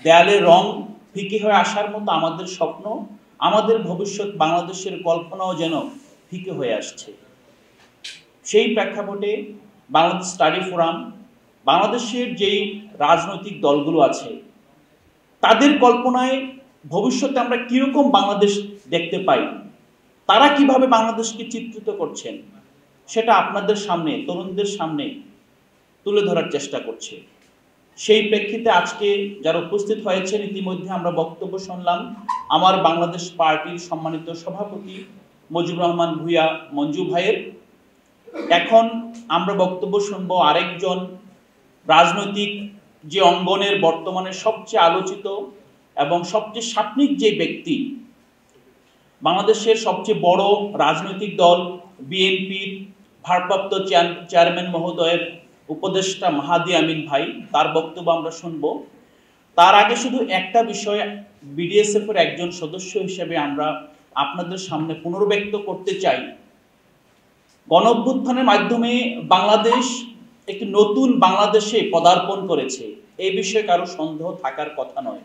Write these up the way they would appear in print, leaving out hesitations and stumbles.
দেয়ালের রং ফিকে হয়ে আসার মতো আমাদের স্বপ্ন, আমাদের ভবিষ্যৎ বাংলাদেশের কল্পনাও যেন ফিকে হয়ে আসছে। সেই প্রেক্ষাপটে বাংলাদেশ স্টাডি ফোরাম বাংলাদেশের যেই রাজনৈতিক দলগুলো আছে তাদের কল্পনায় ভবিষ্যতে আমরা কিরকম বাংলাদেশ দেখতে পাই, তারা কিভাবে বাংলাদেশকে চিত্রিত করছেন সেটা আপনাদের সামনে, তরুণদের সামনে তুলে ধরার চেষ্টা করছে। সেই প্রেক্ষিতে আজকে যারা উপস্থিত হয়েছেন, ইতিমধ্যে আমরা বক্তব্য শুনলাম আমার বাংলাদেশ পার্টির সম্মানিত সভাপতি মুজিবুর রহমান ভূঁইয়া মঞ্জু ভাইয়ের। এখন আমরা বক্তব্য শুনবো আরেকজন রাজনৈতিক যে অঙ্গনের বর্তমানে সবচেয়ে আলোচিত এবং সবচেয়ে সাপনিক যে ব্যক্তি, বাংলাদেশের সবচেয়ে বড় রাজনৈতিক দল বিএনপির ভারপ্রাপ্ত চেয়ারম্যান মহোদয়ের উপদেষ্টা মাহাদি আমিন ভাই, তার বক্তব্য আমরা শুনব। তার আগে শুধু একটা বিষয় বিডিএসএফ এর একজন সদস্য হিসেবে আমরা আপনাদের সামনে পুনর্ব্যক্ত করতে চাই। গণঅভ্যুত্থানের মাধ্যমে বাংলাদেশ একটি নতুন বাংলাদেশে পদার্পণ করেছে, এই বিষয়ে কারো সন্দেহ থাকার কথা নয়।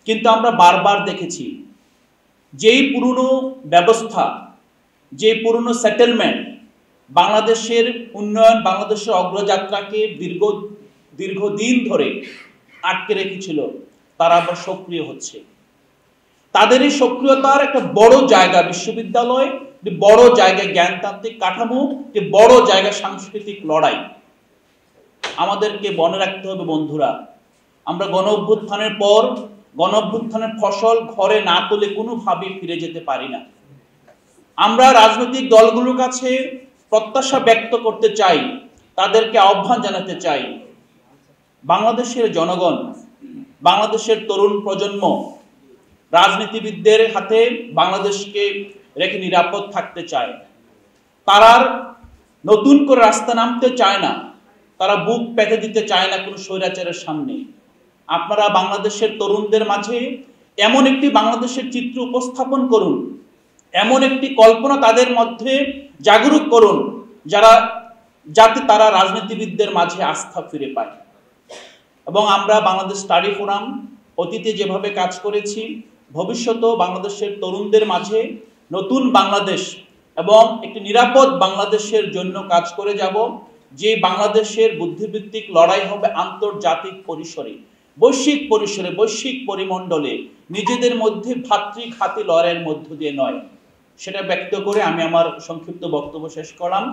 কিন্তু আমরা বারবার দেখেছি যেই পুরনো ব্যবস্থা, যে পুরনো সেটেলমেন্ট বাংলাদেশের উন্নয়ন, বাংলাদেশের অগ্রযাত্রাকে দীর্ঘদিন ধরে আটকে রেখেছিল, তারা আবার সক্রিয় হচ্ছে। তাদের এই সক্রিয়তার একটা বড় জায়গা বিশ্ববিদ্যালয়, বড় জায়গায় জ্ঞানতান্ত্রিক কাঠামো, বড় জায়গায় সাংস্কৃতিক লড়াই। আমাদেরকে মনে রাখতে হবে বন্ধুরা, আমরা গণঅভ্যুত্থানের পর গণঅভ্যুত্থানের ফসল ঘরে না তুলে কোনোভাবেই ফিরে যেতে পারি না। আমরা রাজনৈতিক দলগুলোর কাছে প্রত্যাশা ব্যক্ত করতে চাই, তাদেরকে আহ্বান জানাতে চাই, বাংলাদেশের জনগণ, বাংলাদেশের তরুণ প্রজন্ম রাজনীতিবিদদের হাতে বাংলাদেশকে রেখে নিরাপদ থাকতে চায়। তারা নতুন করে রাস্তা নামতে চায় না, তারা বুক পেতে দিতে চায় না কোনো স্বৈরাচারের সামনে। আপনারা বাংলাদেশের তরুণদের মাঝে এমন একটি বাংলাদেশের চিত্র উপস্থাপন করুন, এমন একটি কল্পনা তাদের মধ্যে জাগরুক করুন যাতে তারা রাজনীতিবিদদের মাঝে আস্থা ফিরে পায়। এবং আমরা বাংলাদেশ স্টাডি ফোরাম অতীতে যেভাবে কাজ করেছি, ভবিষ্যতেও বাংলাদেশের তরুণদের মাঝে নতুন বাংলাদেশ এবং একটি নিরাপদ বাংলাদেশের জন্য কাজ করে যাব, যে বাংলাদেশের বুদ্ধিবৃত্তিক লড়াই হবে আন্তর্জাতিক পরিসরে, বৈশ্বিক পরিসরে, বৈশ্বিক পরিমণ্ডলে, নিজেদের মধ্যে ভাতৃঘাতী লড়াইয়ের মধ্য দিয়ে নয়। সেটা ব্যক্ত করে আমি আমার সংক্ষিপ্ত বক্তব্য শেষ করলাম।